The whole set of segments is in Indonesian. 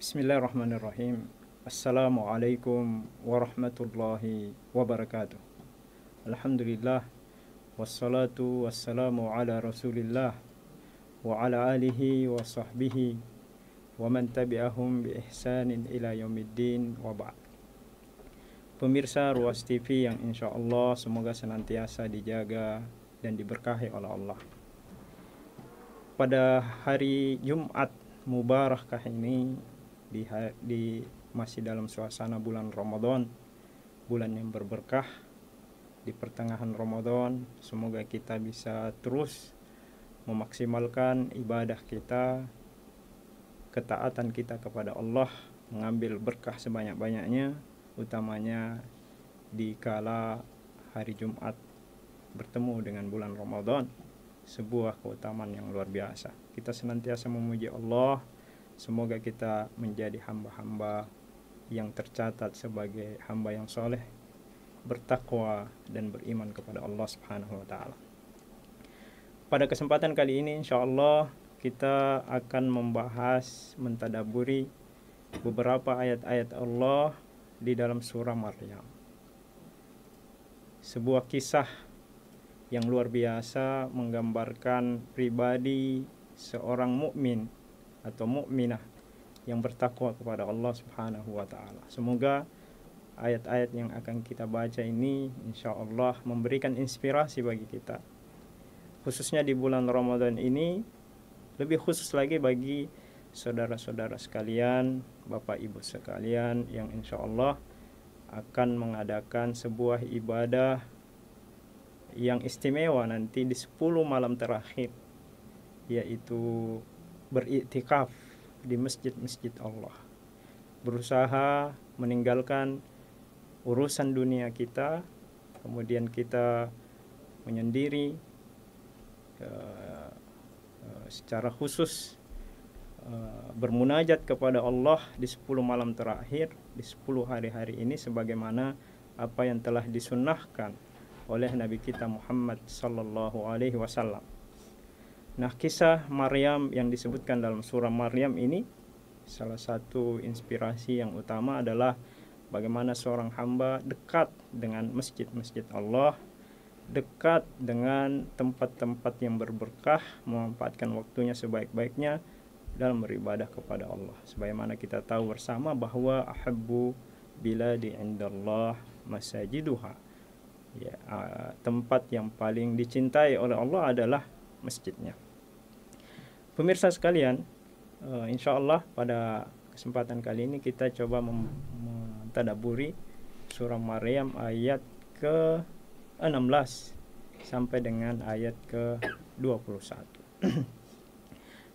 Bismillahirrahmanirrahim. Assalamualaikum warahmatullahi wabarakatuh. Alhamdulillah, wassalatu wassalamu ala rasulillah wa ala alihi wa sahbihi wa man tabi'ahum bi ihsanin ila yaumiddin wa ba'd. Pemirsa Ruas TV yang insya Allah semoga senantiasa dijaga dan diberkahi oleh Allah. Pada hari Jumat Mubarakah ini, di masih dalam suasana bulan Ramadan, bulan yang berberkah, di pertengahan Ramadan, semoga kita bisa terus memaksimalkan ibadah kita, ketaatan kita kepada Allah, mengambil berkah sebanyak-banyaknya, utamanya di kala hari Jumat bertemu dengan bulan Ramadan, sebuah keutamaan yang luar biasa. Kita senantiasa memuji Allah. Semoga kita menjadi hamba-hamba yang tercatat sebagai hamba yang soleh, bertakwa dan beriman kepada Allah Subhanahu wa ta'ala. Pada kesempatan kali ini insya Allah kita akan membahas, mentadaburi beberapa ayat-ayat Allah di dalam surah Maryam. Sebuah kisah yang luar biasa menggambarkan pribadi seorang mukmin atau mukminah yang bertakwa kepada Allah Subhanahu wa ta'ala. Semoga ayat-ayat yang akan kita baca ini insya Allah memberikan inspirasi bagi kita, khususnya di bulan Ramadan ini, lebih khusus lagi bagi saudara-saudara sekalian, bapak ibu sekalian yang insya Allah akan mengadakan sebuah ibadah yang istimewa nanti di 10 malam terakhir, yaitu beriktikaf di masjid-masjid Allah, berusaha meninggalkan urusan dunia kita, kemudian kita menyendiri secara khusus bermunajat kepada Allah di 10 malam terakhir, di 10 hari-hari ini, sebagaimana apa yang telah disunnahkan oleh Nabi kita Muhammad sallallahu alaihi wasallam. Nah, kisah Maryam yang disebutkan dalam surah Maryam ini, salah satu inspirasi yang utama adalah bagaimana seorang hamba dekat dengan masjid-masjid Allah, dekat dengan tempat-tempat yang berberkah, memanfaatkan waktunya sebaik-baiknya dalam beribadah kepada Allah. Sebagaimana kita tahu bersama bahwa ahabbu biladi indallah masajiduha, ya, tempat yang paling dicintai oleh Allah adalah masjidnya. Pemirsa sekalian, insya Allah pada kesempatan kali ini kita coba mentadaburi surah Maryam ayat ke-16 sampai dengan ayat ke-21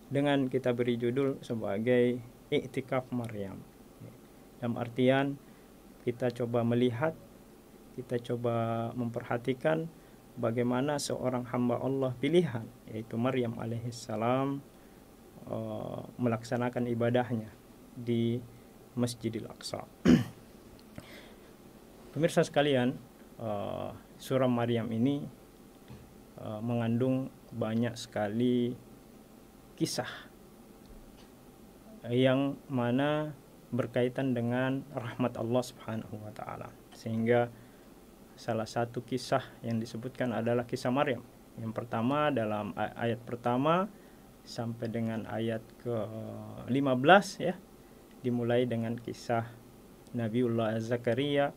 dengan kita beri judul sebagai Iktikaf Maryam. Dalam artian kita coba melihat, kita coba memperhatikan bagaimana seorang hamba Allah pilihan, yaitu Maryam alaihissalam, melaksanakan ibadahnya di Masjidil Aqsa. Pemirsa sekalian, surah Maryam ini mengandung banyak sekali kisah yang mana berkaitan dengan rahmat Allah Subhanahu wa ta'ala, sehingga salah satu kisah yang disebutkan adalah kisah Maryam. Yang pertama dalam ayat pertama sampai dengan ayat ke-15, ya, dimulai dengan kisah Nabiullah Zakaria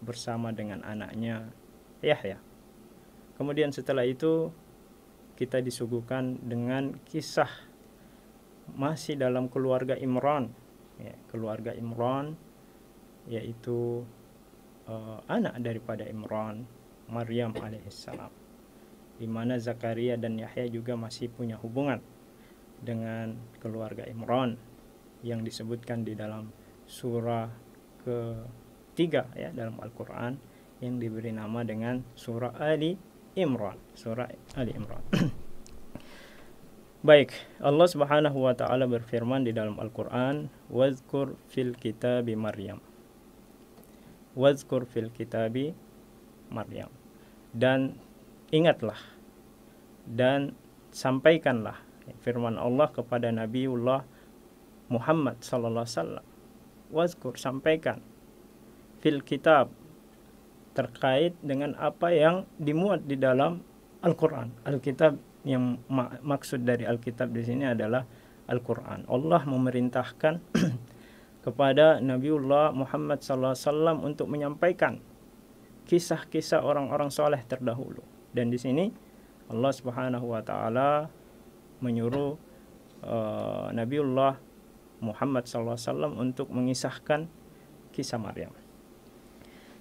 bersama dengan anaknya Yahya. Kemudian setelah itu kita disuguhkan dengan kisah masih dalam keluarga Imran, ya, keluarga Imran, yaitu anak daripada Imran, Maryam alaihissalam, di mana Zakaria dan Yahya juga masih punya hubungan dengan keluarga Imran yang disebutkan di dalam surah ketiga, ya, dalam Al-Quran, yang diberi nama dengan surah Ali Imran, surah Ali Imran. Baik, Allah Subhanahu wa ta'ala berfirman di dalam Al-Quran, wazkur fil kitabi Maryam, wazkur fil kitabi Maryam, dan ingatlah dan sampaikanlah firman Allah kepada Nabiullah Muhammad sallallahu alaihi wasallam, wazkur, sampaikan, fil kitab, terkait dengan apa yang dimuat di dalam Al-Quran. Alkitab yang maksud dari Alkitab di sini adalah Al-Quran. Allah memerintahkan kepada Nabiullah Muhammad SAW untuk menyampaikan kisah-kisah orang-orang soleh terdahulu. Dan di sini Allah Subhanahu wa taala menyuruh Nabiullah Muhammad SAW untuk mengisahkan kisah Maryam.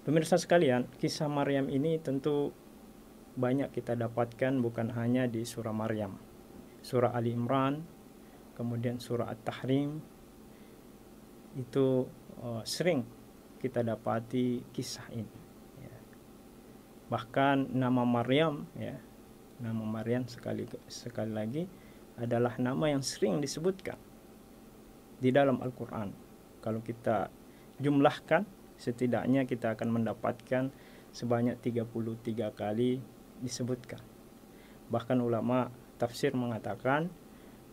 Pemirsa sekalian, kisah Maryam ini tentu banyak kita dapatkan bukan hanya di surah Maryam, surah Ali Imran, kemudian surah At-Tahrim, itu sering kita dapati kisah ini. Ya. Bahkan nama Maryam, ya, nama Maryam sekali lagi adalah nama yang sering disebutkan di dalam Al-Quran. Kalau kita jumlahkan, setidaknya kita akan mendapatkan sebanyak 33 kali disebutkan. Bahkan ulama tafsir mengatakan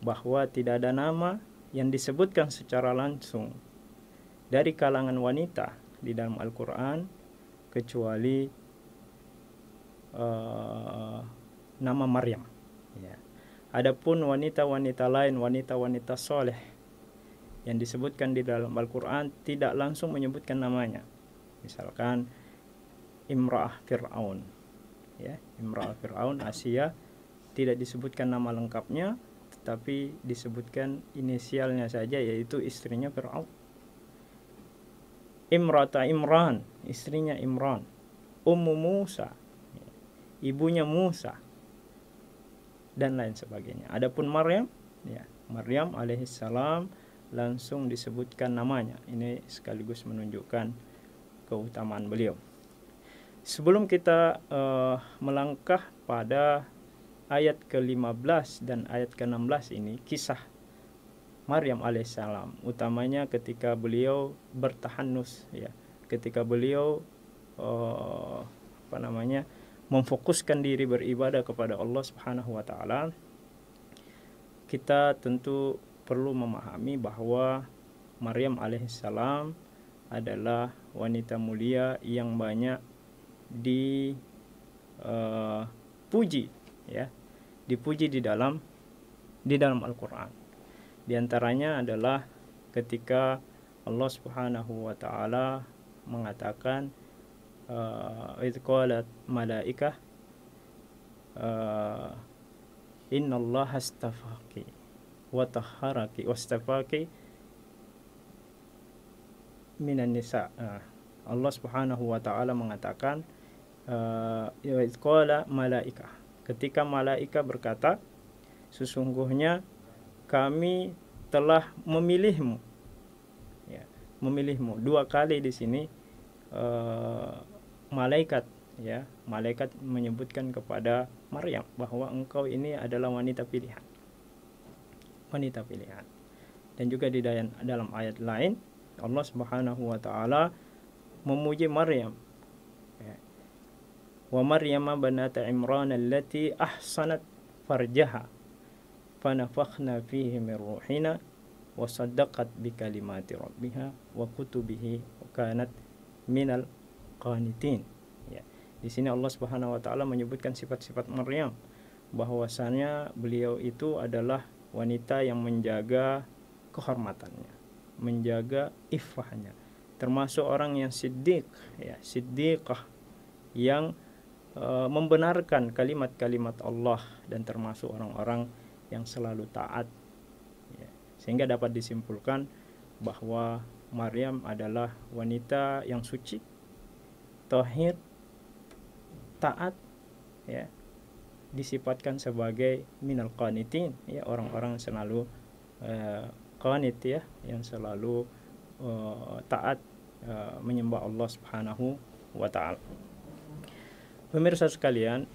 bahwa tidak ada nama yang disebutkan secara langsung dari kalangan wanita di dalam Al-Quran kecuali nama Maryam. Ya. Adapun wanita-wanita lain, wanita-wanita soleh yang disebutkan di dalam Al-Quran tidak langsung menyebutkan namanya. Misalkan Imra'ah Fir'aun, ya, Imra'ah Fir'aun, Asia, tidak disebutkan nama lengkapnya, tetapi disebutkan inisialnya saja, yaitu istrinya Fir'aun. Imrata Imran, istrinya Imran. Ummu Musa, ibunya Musa, dan lain sebagainya. Adapun Maryam, ya, Maryam alaihissalam langsung disebutkan namanya. Ini sekaligus menunjukkan keutamaan beliau. Sebelum kita melangkah pada ayat ke-15 dan ayat ke-16 ini, kisah Maryam alaihissalam, utamanya ketika beliau bertahanus, ya, ketika beliau memfokuskan diri beribadah kepada Allah Subhanahu wa taala, kita tentu perlu memahami bahwa Maryam alaihissalam adalah wanita mulia yang banyak dipuji, ya, dipuji di dalam Al-Quran. Di antaranya adalah ketika Allah Subhanahu wa taala mengatakan idz qalat malaikah innallaha astafaki wa tahharaki wastafaki minan nisa. Allah Subhanahu wa taala mengatakan idz qala malaikah, ketika malaika berkata, sesungguhnya kami telah memilihmu, ya, memilihmu. Dua kali di sini malaikat, ya, malaikat menyebutkan kepada Maryam bahwa engkau ini adalah wanita pilihan, wanita pilihan. Dan juga di dalam ayat lain Allah Subhanahu wa taala memuji Maryam, ya. Wa Maryama banata Imran allati ahsanat farjaha fanafakhna fihi min ruhina wa saddaqat bi kalimati rabbiha wa kutubihi wa kanat minal qanitin. Ya. Di sini Allah Subhanahu wa taala menyebutkan sifat-sifat Maryam, bahwasanya beliau itu adalah wanita yang menjaga kehormatannya, menjaga iffahnya, termasuk orang yang siddiq, ya, siddiqah, yang membenarkan kalimat-kalimat Allah, dan termasuk orang-orang yang selalu taat, ya. Sehingga dapat disimpulkan bahwa Maryam adalah wanita yang suci, tahir, taat, ya, disifatkan sebagai minal qanitin, ya, orang-orang selalu qanit, ya, yang selalu taat menyembah Allah Subhanahu wa taala. Pemirsa sekalian,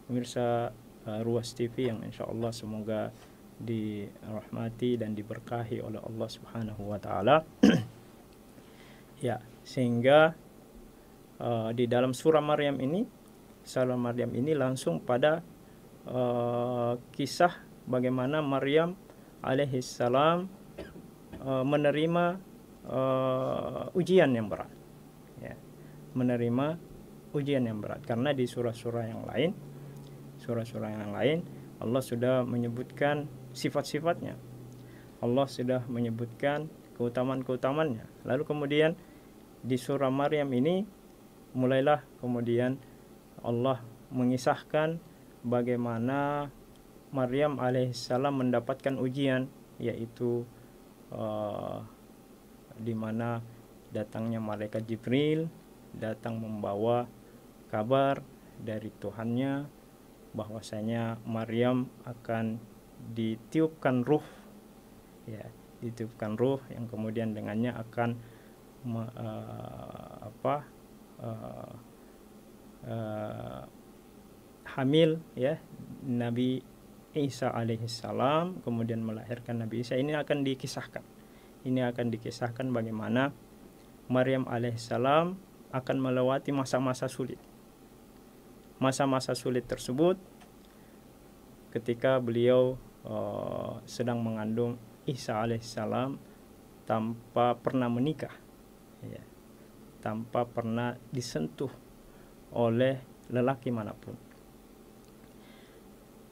pemirsa Ruas TV yang insyaallah semoga dirahmati dan diberkahi oleh Allah Subhanahu wa taala. Ya, sehingga di dalam surah Maryam ini langsung pada kisah bagaimana Maryam alaihissalam menerima ujian yang berat, ya, menerima ujian yang berat, karena di surah-surah yang lain Allah sudah menyebutkan sifat-sifatnya, Allah sudah menyebutkan keutamaan-keutamaannya. Lalu kemudian di surah Maryam ini mulailah kemudian Allah mengisahkan bagaimana Maryam alaihissalam mendapatkan ujian, yaitu di mana datangnya malaikat Jibril datang membawa kabar dari Tuhannya bahwasanya Maryam akan ditiupkan ruh, ya, ditiupkan ruh yang kemudian dengannya akan hamil, ya, Nabi Isa alaihissalam, kemudian melahirkan Nabi Isa. Ini akan dikisahkan bagaimana Maryam alaihissalam akan melewati masa-masa sulit. Masa-masa sulit tersebut ketika beliau sedang mengandung Isa alaihissalam tanpa pernah menikah, ya, tanpa pernah disentuh oleh lelaki manapun.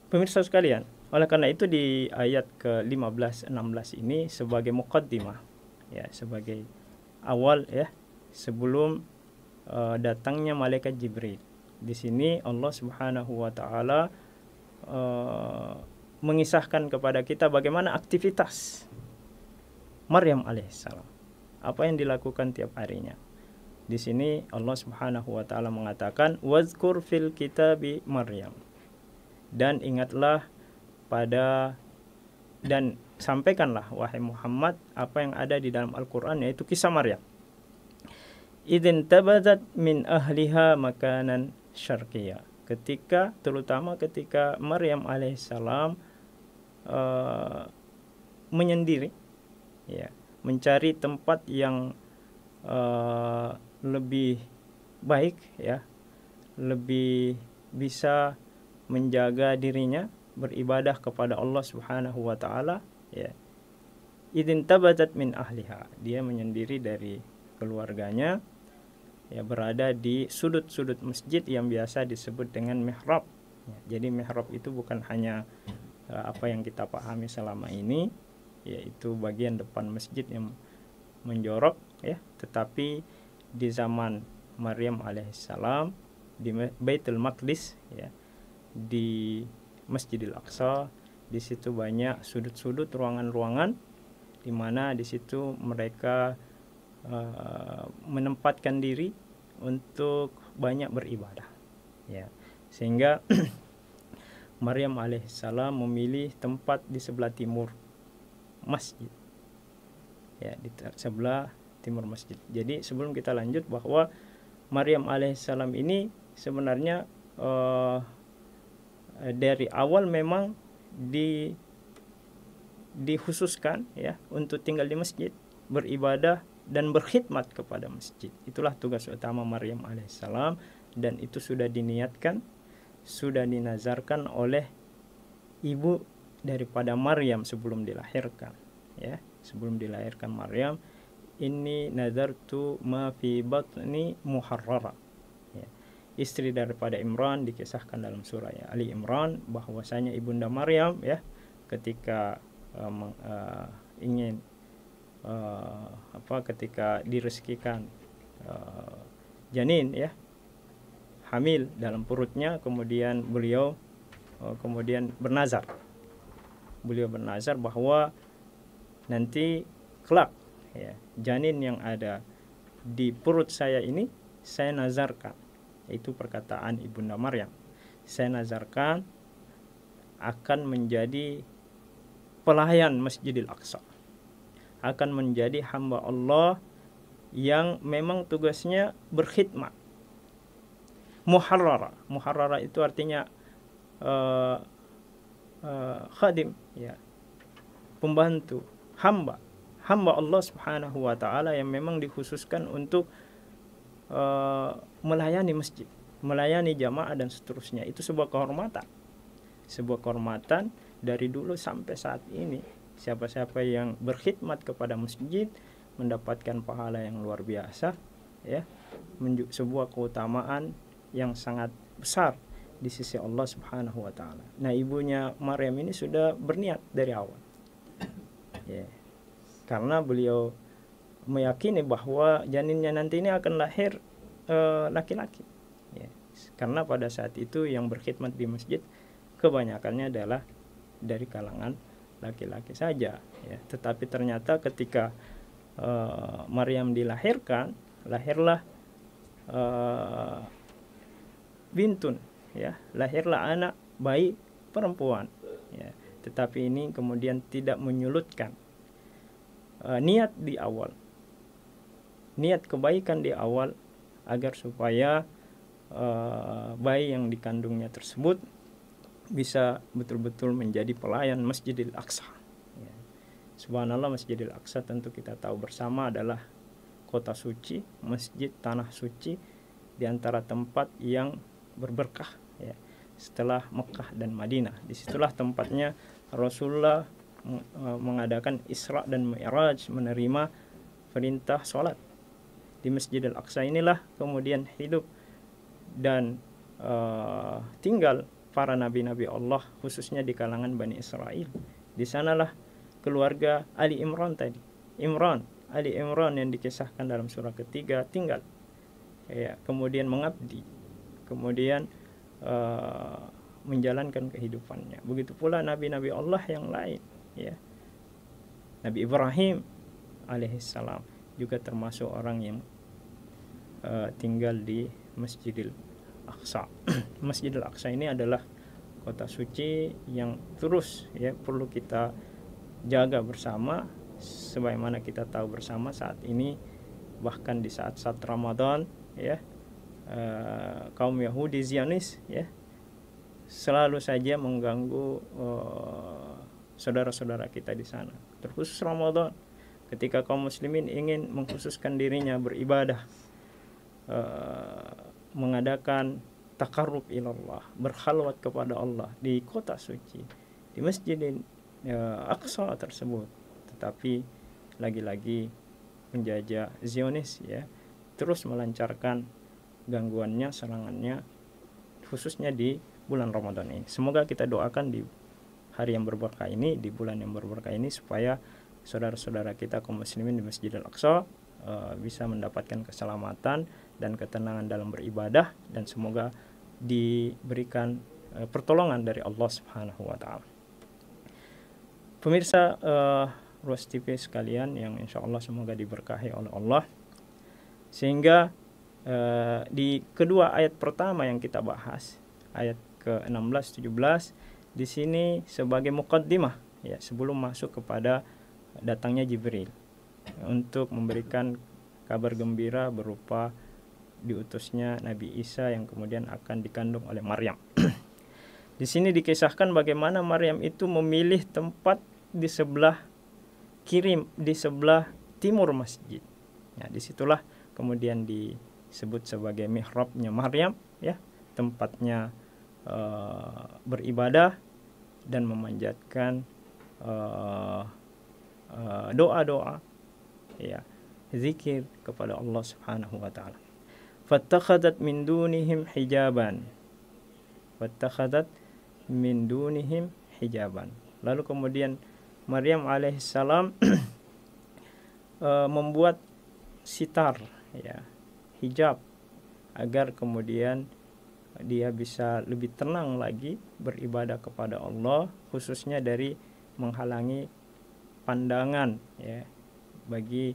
Pemirsa sekalian, oleh karena itu di ayat ke-15-16 ini sebagai muqaddimah, ya, sebagai awal, ya, sebelum datangnya malaikat Jibril. Di sini Allah Subhanahu wa taala mengisahkan kepada kita bagaimana aktivitas Maryam alaihissalam, apa yang dilakukan tiap harinya. Di sini Allah Subhanahu wa taala mengatakan wazkur fil kitabi Maryam, dan ingatlah dan sampaikanlah wahai Muhammad apa yang ada di dalam Al-Qur'an, yaitu kisah Maryam. Idzin tabadat min ahliha makanan syarqiyya, terutama ketika Maryam alaihissalam menyendiri, ya, mencari tempat yang lebih baik, ya, lebih bisa menjaga dirinya beribadah kepada Allah Subhanahu wa taala, ya. Idzin tabadat min ahliha, dia menyendiri dari keluarganya, ya, berada di sudut-sudut masjid yang biasa disebut dengan mihrab, ya. Jadi mihrab itu bukan hanya apa yang kita pahami selama ini, yaitu bagian depan masjid yang menjorok, ya, tetapi di zaman Maryam alaihissalam di Baitul Maqdis, ya, di Masjidil Aqsa, di situ banyak sudut-sudut ruangan-ruangan di mana di situ mereka menempatkan diri untuk banyak beribadah, ya, sehingga Maryam alaihissalam memilih tempat di sebelah timur masjid, ya, di sebelah timur masjid. Jadi sebelum kita lanjut, bahwa Maryam alaihissalam ini sebenarnya dari awal memang dikhususkan, ya, untuk tinggal di masjid, beribadah dan berkhidmat kepada masjid. Itulah tugas utama Maryam alaihissalam, dan itu sudah diniatkan, sudah dinazarkan oleh ibu daripada Maryam sebelum dilahirkan, ya. Sebelum dilahirkan Maryam, inni nazartu ma fi batni muharrara, ya. Istri daripada Imran, dikisahkan dalam surah, ya, Ali Imran, bahwasanya ibunda Maryam, ya, ketika ingin ketika direzekikan janin, ya, hamil dalam perutnya, kemudian beliau kemudian bernazar bahwa nanti kelak, ya, janin yang ada di perut saya ini saya nazarkan, itu perkataan ibunda Maryam, saya nazarkan akan menjadi pelayan Masjidil Aqsa, akan menjadi hamba Allah yang memang tugasnya berkhidmat. Muharrara itu artinya khadim, ya, pembantu, hamba Allah Subhanahu wa taala yang memang dikhususkan untuk melayani masjid, melayani jamaah dan seterusnya. Itu sebuah kehormatan dari dulu sampai saat ini. Siapa-siapa yang berkhidmat kepada masjid mendapatkan pahala yang luar biasa, ya, sebuah keutamaan yang sangat besar di sisi Allah Subhanahu wa taala. Nah, ibunya Maryam ini sudah berniat dari awal. Ya. Karena beliau meyakini bahwa janinnya nanti ini akan lahir laki-laki. Ya. Karena pada saat itu yang berkhidmat di masjid kebanyakannya adalah dari kalangan laki-laki saja, ya. Tetapi ternyata ketika Maryam dilahirkan, lahirlah bintun, ya, lahirlah anak bayi perempuan, ya. Tetapi ini kemudian tidak menyulutkan niat di awal, niat kebaikan di awal, agar supaya bayi yang dikandungnya tersebut bisa betul-betul menjadi pelayan Masjidil Aqsa. Ya. Subhanallah, Masjidil Aqsa tentu kita tahu bersama adalah kota suci, masjid tanah suci di antara tempat yang berberkah, ya, setelah Mekah dan Madinah. Disitulah tempatnya Rasulullah mengadakan Isra dan Mi'raj, menerima perintah sholat. Di Masjidil Aqsa inilah kemudian hidup dan tinggal para nabi-nabi Allah, khususnya di kalangan Bani Israel. Di sanalah keluarga Ali Imran tadi, Ali Imran yang dikisahkan dalam surah ketiga tinggal, ya, kemudian mengabdi, kemudian menjalankan kehidupannya. Begitu pula nabi-nabi Allah yang lain, ya. Nabi Ibrahim alaihissalam juga termasuk orang yang tinggal di Masjidil Aqsa. Masjidil Aqsa ini adalah kota suci yang terus, ya, perlu kita jaga bersama, sebagaimana kita tahu bersama saat ini, bahkan di saat-saat Ramadan, ya, kaum Yahudi Zionis, ya, selalu saja mengganggu saudara-saudara kita di sana. Terkhusus Ramadan, ketika kaum muslimin ingin mengkhususkan dirinya beribadah, mengadakan takarrub ilallah, berkhalwat kepada Allah di kota suci, di Masjidil Aqsa tersebut. Tetapi lagi-lagi penjajah Zionis, ya, terus melancarkan gangguannya, serangannya, khususnya di bulan Ramadan ini. Semoga kita doakan di hari yang berberkah ini, di bulan yang berberkah ini, supaya saudara-saudara kita kaum muslimin di Masjidil Aqsa bisa mendapatkan keselamatan dan ketenangan dalam beribadah, dan semoga diberikan pertolongan dari Allah Subhanahu wa taala. Pemirsa Ruas TV sekalian yang insya Allah semoga diberkahi oleh Allah, sehingga di kedua ayat pertama yang kita bahas, ayat ke-16 17, di sini sebagai muqaddimah, ya, sebelum masuk kepada datangnya Jibril untuk memberikan kabar gembira berupa diutusnya Nabi Isa yang kemudian akan dikandung oleh Maryam. Di sini dikisahkan bagaimana Maryam itu memilih tempat di sebelah kiri, di sebelah timur masjid. Ya, disitulah kemudian disebut sebagai mihrabnya Maryam, ya, tempatnya beribadah dan memanjatkan doa-doa, ya, zikir kepada Allah Subhanahu wa taala. Fattakhadat min dunihim hijaban. Fattakhadat min dunihim hijaban. Lalu kemudian Maryam alaihissalam membuat sitar, ya, hijab, agar kemudian dia bisa lebih tenang lagi beribadah kepada Allah, khususnya dari menghalangi pandangan, ya, bagi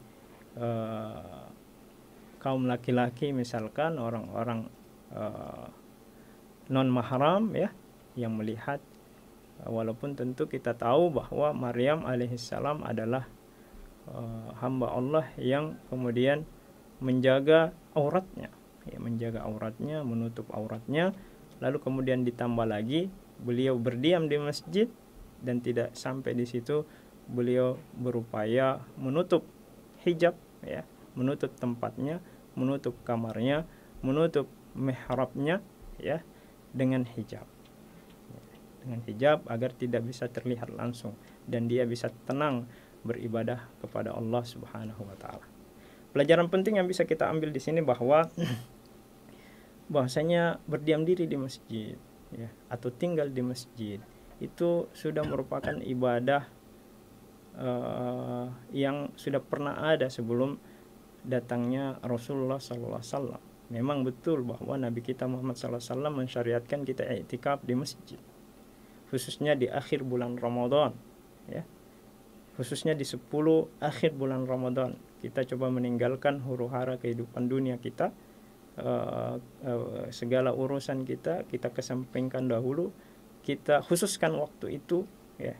kaum laki-laki, misalkan orang-orang non mahram, ya, yang melihat, walaupun tentu kita tahu bahwa Maryam alaihissalam adalah hamba Allah yang kemudian menjaga auratnya, ya, menjaga auratnya, menutup auratnya. Lalu kemudian ditambah lagi beliau berdiam di masjid, dan tidak sampai di situ, beliau berupaya menutup hijab, ya, menutup tempatnya, menutup kamarnya, menutup mihrabnya, ya, dengan hijab, dengan hijab agar tidak bisa terlihat langsung dan dia bisa tenang beribadah kepada Allah Subhanahu wa taala. Pelajaran penting yang bisa kita ambil di sini bahwasanya berdiam diri di masjid ya, atau tinggal di masjid itu sudah merupakan ibadah yang sudah pernah ada sebelum datangnya Rasulullah SAW. Memang betul bahwa Nabi kita Muhammad SAW mensyariatkan kita i'tikaf di masjid, khususnya di akhir bulan Ramadan ya, khususnya di 10 akhir bulan Ramadan. Kita coba meninggalkan huru-hara kehidupan dunia kita, segala urusan kita kesampingkan dahulu, kita khususkan waktu itu ya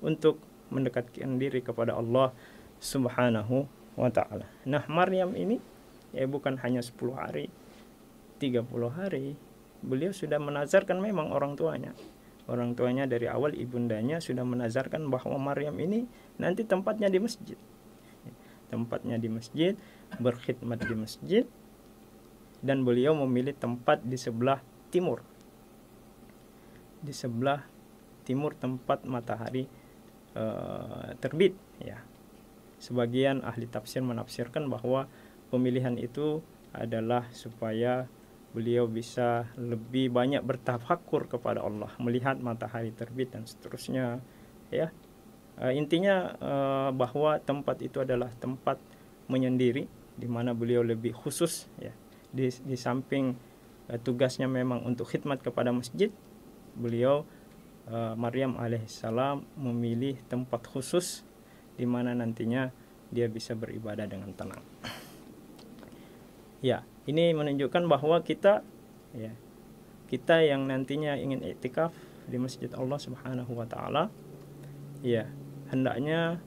untuk mendekatkan diri kepada Allah Subhanahu wa taala. Nah, Maryam ini ya bukan hanya 10 hari, 30 hari, beliau sudah menazarkan memang orang tuanya. Orang tuanya dari awal ibundanya sudah menazarkan bahwa Maryam ini nanti tempatnya di masjid. Tempatnya di masjid, berkhidmat di masjid, dan beliau memilih tempat di sebelah timur. Di sebelah timur tempat matahari terbit ya. Sebagian ahli tafsir menafsirkan bahwa pemilihan itu adalah supaya beliau bisa lebih banyak bertafakur kepada Allah, melihat matahari terbit dan seterusnya ya. Intinya bahwa tempat itu adalah tempat menyendiri di mana beliau lebih khusus ya. Di samping tugasnya memang untuk khidmat kepada masjid, beliau Maryam alaihissalam memilih tempat khusus di mana nantinya dia bisa beribadah dengan tenang. Ya, ini menunjukkan bahwa kita yang nantinya ingin i'tikaf di masjid Allah Subhanahu wa taala ya, hendaknya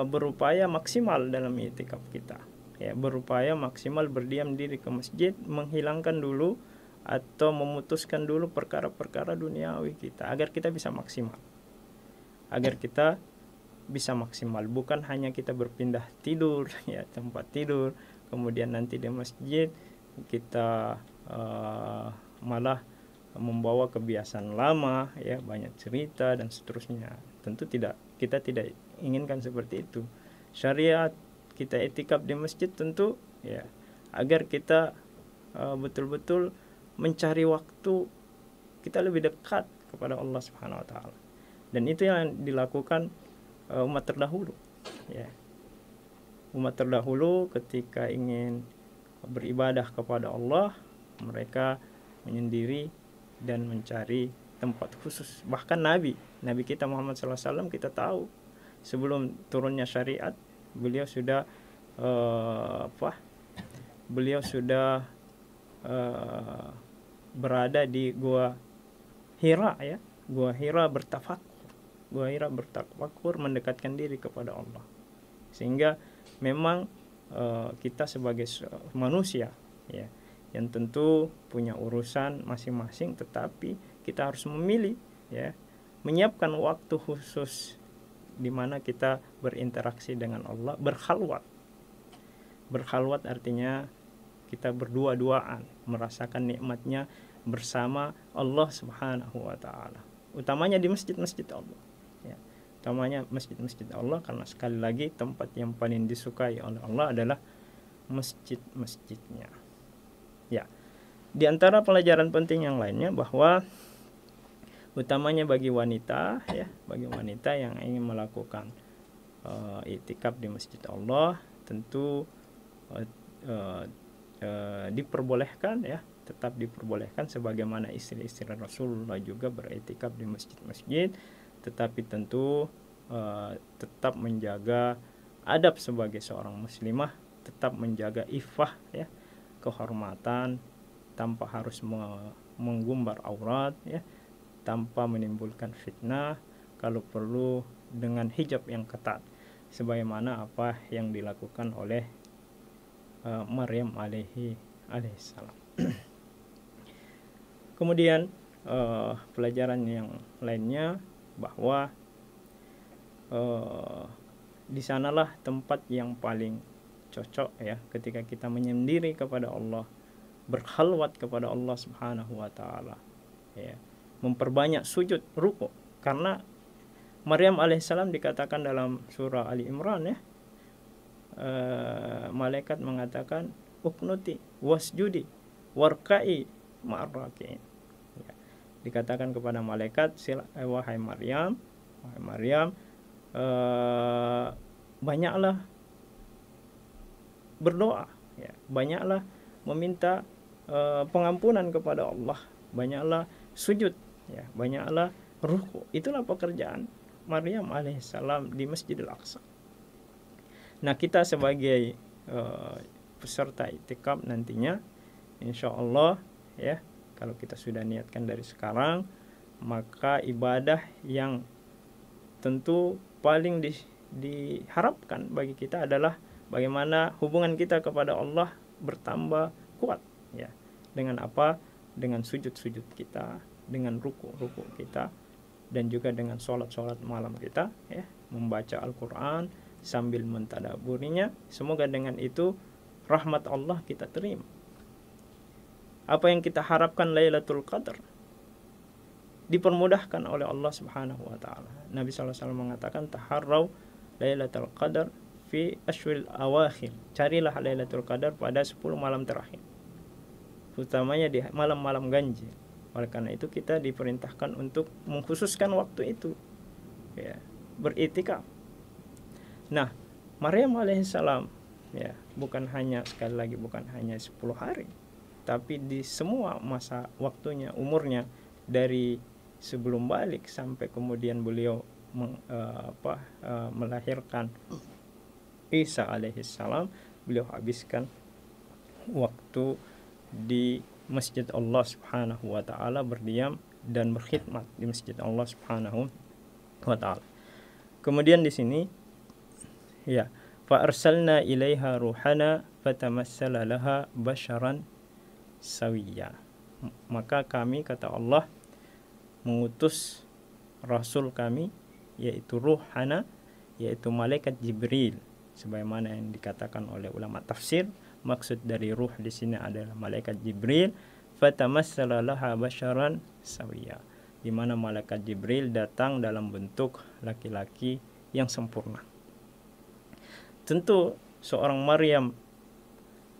berupaya maksimal dalam i'tikaf kita. Ya, berupaya maksimal berdiam diri ke masjid, menghilangkan dulu atau memutuskan dulu perkara-perkara duniawi kita agar kita bisa maksimal. Bukan hanya kita berpindah tidur ya, tempat tidur, kemudian nanti di masjid kita malah membawa kebiasaan lama ya, banyak cerita dan seterusnya. Tentu kita tidak inginkan seperti itu. Syariat kita i'tikaf di masjid tentu ya agar kita betul-betul mencari waktu kita lebih dekat kepada Allah Subhanahu wa taala. Dan itu yang dilakukan umat terdahulu ya. Umat terdahulu ketika ingin beribadah kepada Allah, mereka menyendiri dan mencari tempat khusus. Bahkan Nabi kita Muhammad SAW kita tahu sebelum turunnya syariat, beliau sudah berada di Gua Hira ya. Gua Hira bertafakur mendekatkan diri kepada Allah. Sehingga memang kita sebagai manusia ya, yang tentu punya urusan masing-masing, tetapi kita harus memilih ya, menyiapkan waktu khusus di mana kita berinteraksi dengan Allah, berkhalwat artinya kita berdua-duaan merasakan nikmatnya bersama Allah Subhanahu wa taala. Utamanya di masjid-masjid Allah. Ya. Utamanya masjid-masjid Allah, karena sekali lagi tempat yang paling disukai oleh Allah adalah masjid-masjidnya. Ya. Di antara pelajaran penting yang lainnya bahwa utamanya bagi wanita ya, bagi wanita yang ingin melakukan i'tikaf di masjid Allah, tentu diperbolehkan ya, tetap diperbolehkan sebagaimana istri-istri Rasulullah juga beriktikaf di masjid-masjid, tetapi tentu tetap menjaga adab sebagai seorang muslimah, tetap menjaga iffah ya, kehormatan, tanpa harus menggumbar aurat ya, tanpa menimbulkan fitnah, kalau perlu dengan hijab yang ketat sebagaimana apa yang dilakukan oleh Maryam alaihissalam. Kemudian pelajaran yang lainnya bahwa di sanalah tempat yang paling cocok ya, ketika kita menyendiri kepada Allah, berkhalwat kepada Allah Subhanahu wa taala ya, memperbanyak sujud ruku, karena Maryam alaihissalam dikatakan dalam surah Ali Imran ya, malaikat mengatakan uknuti wasjudi warkai ma'arrakiin. Ya. Dikatakan kepada malaikat, wahai Maryam, banyaklah berdoa, ya, banyaklah meminta pengampunan kepada Allah, banyaklah sujud, ya, banyaklah ruku. Itulah pekerjaan Maryam alaihissalam di Masjidil Aqsa. Nah, kita sebagai peserta itikaf nantinya, insya Allah ya, kalau kita sudah niatkan dari sekarang, maka ibadah yang tentu paling diharapkan bagi kita adalah bagaimana hubungan kita kepada Allah bertambah kuat, ya. Dengan apa? Dengan sujud-sujud kita, dengan ruku-ruku kita, dan juga dengan sholat-sholat malam kita, ya, membaca Al-Quran sambil mentadaburinya. Semoga dengan itu rahmat Allah kita terima. Apa yang kita harapkan Lailatul Qadar dipermudahkan oleh Allah Subhanahu wa taala. Nabi SAW mengatakan, taharrau Lailatul Qadar fi ashwil awakhir. Carilah Lailatul Qadar pada 10 malam terakhir, utamanya di malam-malam ganjil. Oleh karena itu kita diperintahkan untuk mengkhususkan waktu itu, ya, beriktikaf. Nah, Maryam alaihissalam, ya, bukan hanya, sekali lagi, bukan hanya 10 hari, tapi di semua masa waktunya, umurnya, dari sebelum balik sampai kemudian beliau melahirkan Isa alaihissalam, beliau habiskan waktu di Masjid Allah Subhanahu wa taala, berdiam dan berkhidmat di Masjid Allah Subhanahu wa taala. Kemudian di sini, ya, fa arsalna ilaiha ruhana fatamassala laha basharan sawiyya. Maka kami, kata Allah, mengutus rasul kami, yaitu ruhana, yaitu malaikat Jibril, sebagaimana yang dikatakan oleh ulama tafsir. Maksud dari ruh di sini adalah malaikat Jibril. Fatamassala laha basharan sawiyya, di mana malaikat Jibril datang dalam bentuk laki-laki yang sempurna. Tentu seorang Maryam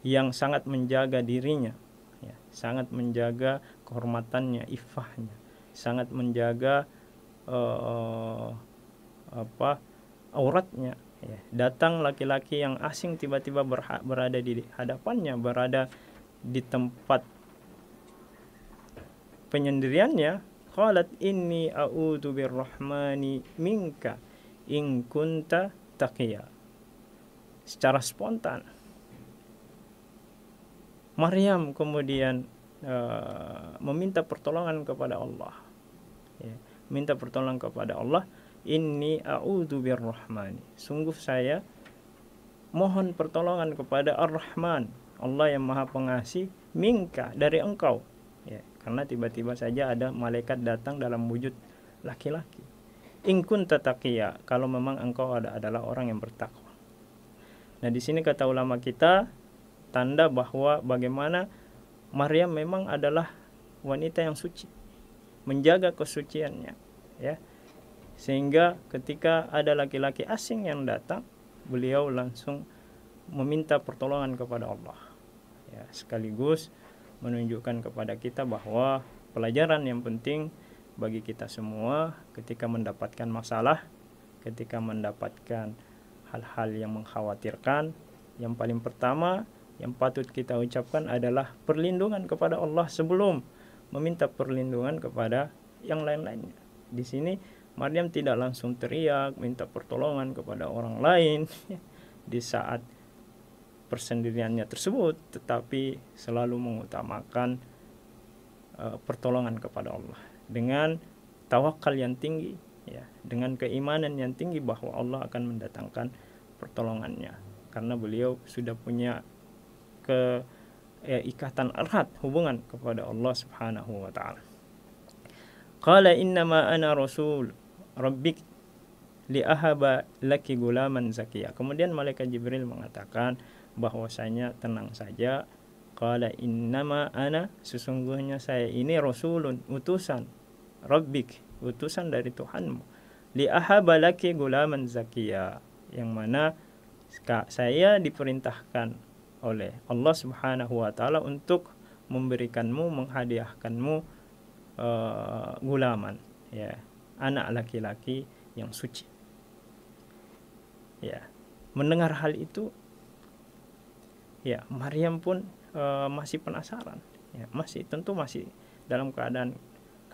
yang sangat menjaga dirinya, ya, sangat menjaga kehormatannya, iffahnya, sangat menjaga auratnya, ya. Datang laki-laki yang asing tiba-tiba berada di hadapannya, berada di tempat penyendiriannya. Qalat inni a'udzu birrahmani minka in kunta taqiya. Secara spontan Maryam kemudian meminta pertolongan kepada Allah, ya, minta pertolongan kepada Allah. Inni a'udzu birrahmani, sungguh saya mohon pertolongan kepada Ar-Rahman, Allah yang Maha Pengasih, minka, dari engkau, ya, karena tiba-tiba saja ada malaikat datang dalam wujud laki-laki. In kunta taqiya, kalau memang engkau adalah orang yang bertakwa. Nah, di sini kata ulama kita, tanda bahwa bagaimana Maryam memang adalah wanita yang suci, menjaga kesuciannya, ya. Sehingga ketika ada laki-laki asing yang datang, beliau langsung meminta pertolongan kepada Allah, ya, sekaligus menunjukkan kepada kita bahwa pelajaran yang penting bagi kita semua ketika mendapatkan masalah, ketika mendapatkan hal-hal yang mengkhawatirkan, yang paling pertama yang patut kita ucapkan adalah perlindungan kepada Allah sebelum meminta perlindungan kepada yang lain-lainnya. Di sini Maryam tidak langsung teriak minta pertolongan kepada orang lain di saat persendiriannya tersebut, tetapi selalu mengutamakan pertolongan kepada Allah dengan tawakal yang tinggi, ya, dengan keimanan yang tinggi bahwa Allah akan mendatangkan pertolongannya, karena beliau sudah punya ikatan erat hubungan kepada Allah Subhanahu wa taala. Qala innama ana rasul rabbik li ahaba laki gulaman zakiya. Kemudian malaikat Jibril mengatakan bahwasanya tenang saja. Qala innama ana, sesungguhnya saya ini rasulun, utusan, rabbik, utusan dari Tuhanmu, li ahaba laki gulaman zakiya, yang mana saya diperintahkan oleh Allah Subhanahu wa taala untuk memberikanmu, menghadiahkanmu gulaman, ya, anak laki-laki yang suci. Ya, mendengar hal itu, ya, Maryam pun masih penasaran, ya, tentu masih dalam keadaan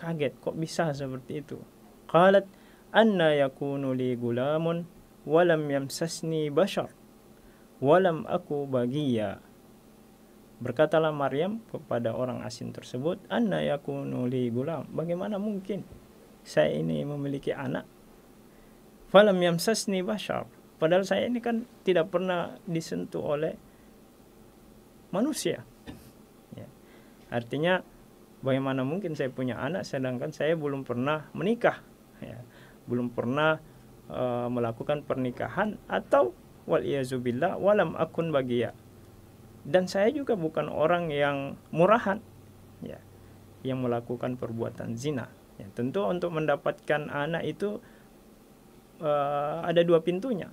kaget, kok bisa seperti itu. Qalat anna yakunu li gulamun walam yamsasni bashar walam aku bagiya. Berkatalah Maryam kepada orang asing tersebut, anna yakunu li gulam, bagaimana mungkin saya ini memiliki anak, falam yamsasni bashar, padahal saya ini kan tidak pernah disentuh oleh manusia. Ya. Artinya bagaimana mungkin saya punya anak sedangkan saya belum pernah menikah, ya, belum pernah melakukan pernikahan, atau waliyazubillah walam akun bagiya, dan saya juga bukan orang yang murahan, ya, yang melakukan perbuatan zina. Ya, tentu untuk mendapatkan anak itu ada dua pintunya,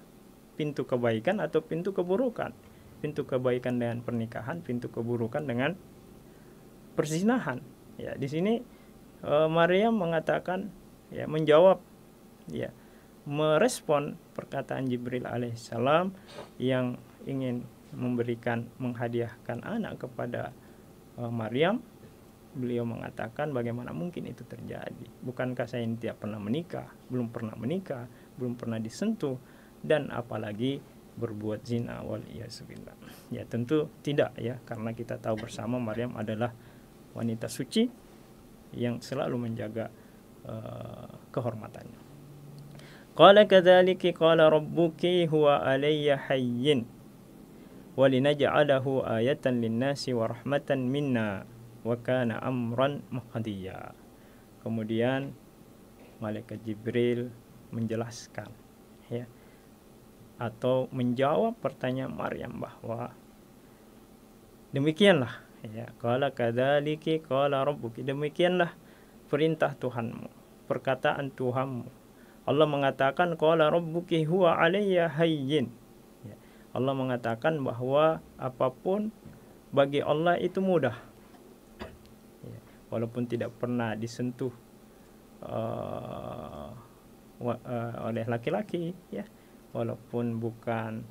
pintu kebaikan atau pintu keburukan. Pintu kebaikan dengan pernikahan, pintu keburukan dengan perzinahan. Ya, di sini Maryam mengatakan, ya, menjawab, ya, merespon perkataan Jibril alaihissalam yang ingin menghadiahkan anak kepada Maryam. Beliau mengatakan, bagaimana mungkin itu terjadi? Bukankah saya ini tidak pernah menikah, belum pernah disentuh, dan apalagi berbuat zina, waliyasubillah. Ya, tentu tidak, ya, karena kita tahu bersama Maryam adalah wanita suci yang selalu menjaga kehormatannya. Qala kadzalika qala rabbuki huwa alayya hayyin walinaj'alahu ayatan lin-nasi wa rahmatan minna wa kana amran maqdiya. Kemudian malaikat Jibril menjelaskan, ya, atau menjawab pertanyaan Maryam bahwa demikianlah, ya, qala kadzalika qala rabbuki, demikianlah perintah Tuhanmu, perkataan Tuhanmu. Allah mengatakan qala rabbuki huwa alayya hayyin. Ya, Allah mengatakan bahwa apapun bagi Allah itu mudah. Ya, walaupun tidak pernah disentuh oleh laki-laki, ya, walaupun bukan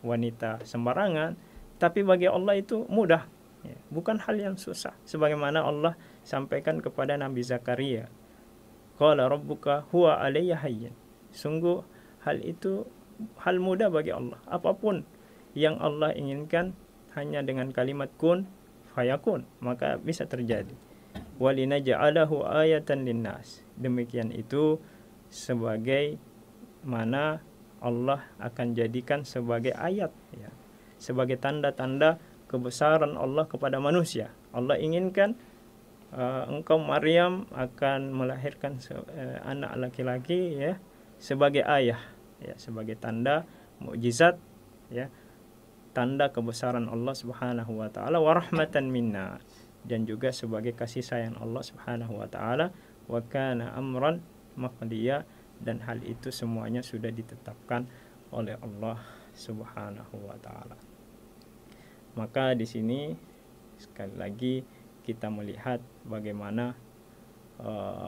wanita sembarangan, tapi bagi Allah itu mudah, ya, bukan hal yang susah. Sebagaimana Allah sampaikan kepada Nabi Zakaria, qala rabbuka huwa alayya hayyin, sungguh hal itu hal mudah bagi Allah. Apapun yang Allah inginkan hanya dengan kalimat kun fayakun, maka bisa terjadi. Walinaj'alahu ayatan linnas, demikian itu sebagai mana Allah akan jadikan sebagai ayat, ya, sebagai tanda-tanda kebesaran Allah kepada manusia. Allah inginkan engkau Maryam akan melahirkan anak laki-laki, ya, sebagai ayah, ya, sebagai tanda mukjizat, ya, tanda kebesaran Allah Subhanahu wa taala, wa rahmatan minna, dan juga sebagai kasih sayang Allah Subhanahu wa taala, wa kana amran maqdiya, dan hal itu semuanya sudah ditetapkan oleh Allah Subhanahu wa taala. Maka di sini sekali lagi kita melihat bagaimana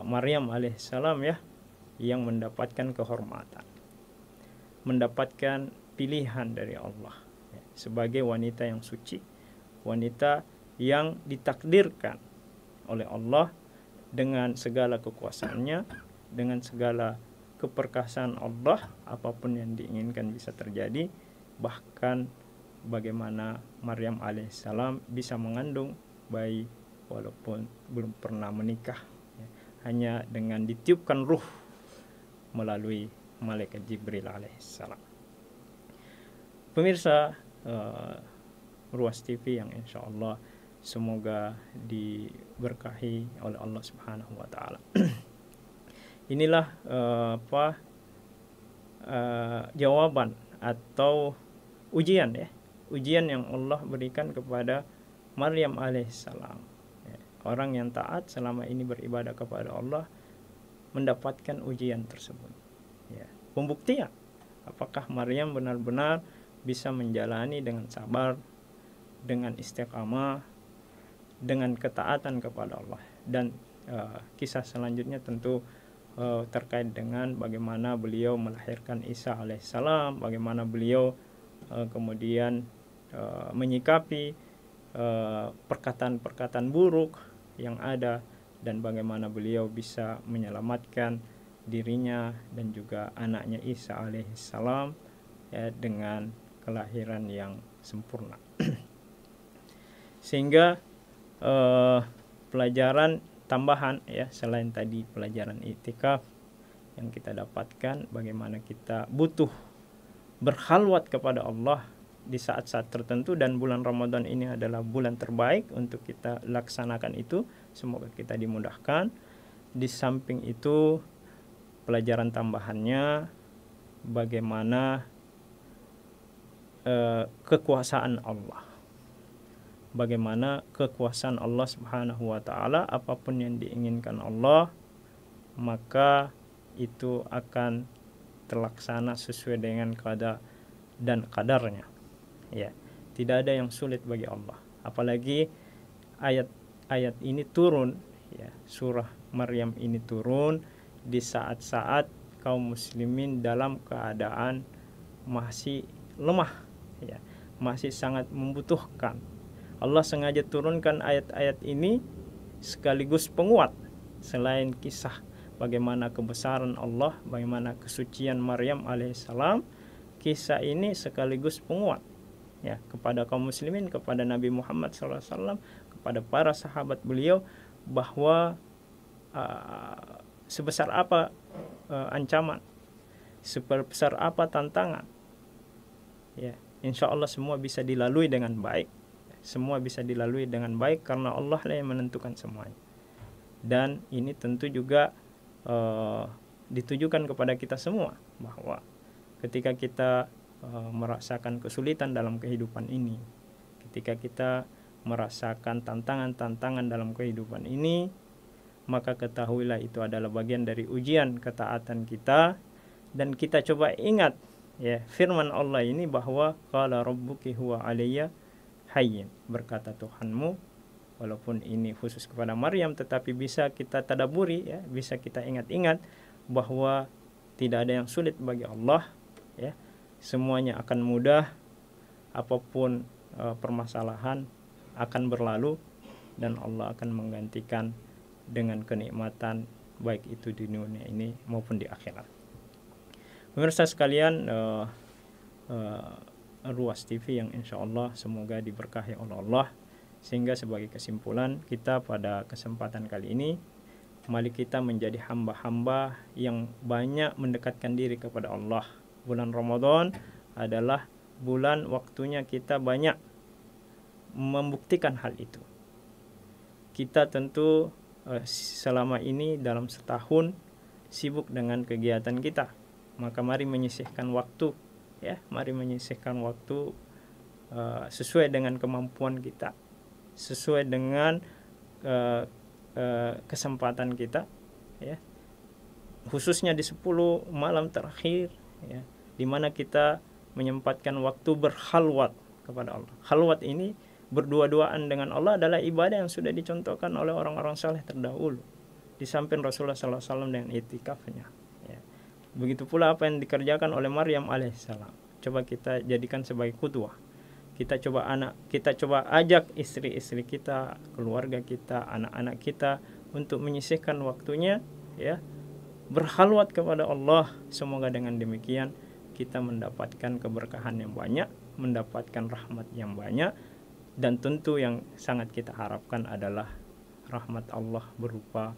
Maryam alaihissalam, ya, yang mendapatkan kehormatan, mendapatkan pilihan dari Allah, ya, sebagai wanita yang suci, wanita yang ditakdirkan oleh Allah dengan segala kekuasaannya, dengan segala keperkasaan Allah, apapun yang diinginkan bisa terjadi. Bahkan bagaimana Maryam alaihissalam bisa mengandung bayi walaupun belum pernah menikah, ya, hanya dengan ditiupkan ruh melalui malaikat Jibril alaihissalam. Pemirsa Ruas TV yang insya Allah semoga diberkahi oleh Allah Subhanahu wa taala. Inilah jawaban atau ujian, ya, ujian yang Allah berikan kepada Maryam alaihissalam, ya, orang yang taat selama ini beribadah kepada Allah, mendapatkan ujian tersebut. Ya, pembuktian apakah Maryam benar-benar bisa menjalani dengan sabar, dengan istiqamah, dengan ketaatan kepada Allah. Dan kisah selanjutnya tentu terkait dengan bagaimana beliau melahirkan Isa alaihissalam, bagaimana beliau kemudian menyikapi perkataan-perkataan buruk yang ada, dan bagaimana beliau bisa menyelamatkan dirinya dan juga anaknya Isa alaihissalam ya, dengan kelahiran yang sempurna. Sehingga pelajaran tambahan ya, selain tadi pelajaran i'tikaf yang kita dapatkan, bagaimana kita butuh berkhalwat kepada Allah di saat-saat tertentu, dan bulan Ramadan ini adalah bulan terbaik untuk kita laksanakan itu. Semoga kita dimudahkan. Di samping itu, pelajaran tambahannya bagaimana kekuasaan Allah. Bagaimana kekuasaan Allah Subhanahu wa taala, apapun yang diinginkan Allah maka itu akan terlaksana sesuai dengan qada dan qadarnya. Ya, tidak ada yang sulit bagi Allah. Apalagi ayat ini turun ya, surah Maryam ini turun di saat-saat kaum muslimin dalam keadaan masih lemah ya, masih sangat membutuhkan. Allah sengaja turunkan ayat-ayat ini sekaligus penguat. Selain kisah bagaimana kebesaran Allah, bagaimana kesucian Maryam alaihissalam, kisah ini sekaligus penguat ya kepada kaum muslimin, kepada Nabi Muhammad SAW, kepada para sahabat beliau, bahwa sebesar apa ancaman, sebesar apa tantangan ya, insya Allah semua bisa dilalui dengan baik. Semua bisa dilalui dengan baik karena Allah lah yang menentukan semuanya. Dan ini tentu juga ditujukan kepada kita semua, bahwa ketika kita merasakan kesulitan dalam kehidupan ini, ketika kita merasakan tantangan-tantangan dalam kehidupan ini, maka ketahuilah itu adalah bagian dari ujian ketaatan kita. Dan kita coba ingat ya firman Allah ini, bahwa qala rabbuki huwa alayya hayyin, berkata Tuhanmu, walaupun ini khusus kepada Maryam, tetapi bisa kita tadaburi ya, bisa kita ingat-ingat bahwa tidak ada yang sulit bagi Allah ya, semuanya akan mudah, apapun permasalahan akan berlalu, dan Allah akan menggantikan dengan kenikmatan, baik itu di dunia ini maupun di akhirat. Pemirsa sekalian, Ruas TV yang insya Allah semoga diberkahi oleh Allah. Sehingga sebagai kesimpulan kita pada kesempatan kali ini, mari kita menjadi hamba-hamba yang banyak mendekatkan diri kepada Allah. Bulan Ramadan adalah bulan waktunya kita banyak membuktikan hal itu. Kita tentu selama ini dalam setahun sibuk dengan kegiatan kita, maka mari menyisihkan waktu ya, mari menyisihkan waktu sesuai dengan kemampuan kita, sesuai dengan kesempatan kita ya, khususnya di 10 malam terakhir ya, di mana kita menyempatkan waktu berkhalwat kepada Allah. Khalwat ini, berdua-duaan dengan Allah, adalah ibadah yang sudah dicontohkan oleh orang-orang saleh terdahulu, di samping Rasulullah SAW dengan itikafnya ya. Begitu pula apa yang dikerjakan oleh Maryam alaihissalam. Coba kita jadikan sebagai qudwah. Kita coba ajak istri-istri kita, keluarga kita, anak-anak kita untuk menyisihkan waktunya ya, berkhalwat kepada Allah. Semoga dengan demikian kita mendapatkan keberkahan yang banyak, mendapatkan rahmat yang banyak, dan tentu yang sangat kita harapkan adalah rahmat Allah berupa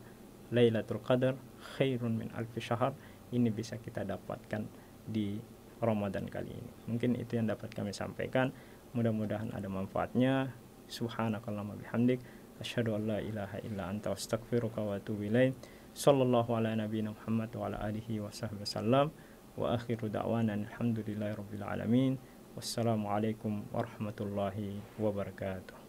Lailatul Qadar khairun min alfi syahr. Ini bisa kita dapatkan di Ramadan kali ini. Mungkin itu yang dapat kami sampaikan. Mudah-mudahan ada manfaatnya. Subhanakallahumma bihamdik, asyhadu an la ilaha illa anta, astaghfiruka wa atubu ilaik. Sallallahu ala nabiyina Muhammad wa ala alihi wa sahbihi wasallam. Wa akhiru da'wana alhamdulillahi rabbil alamin. Wassalamualaikum warahmatullahi wabarakatuh.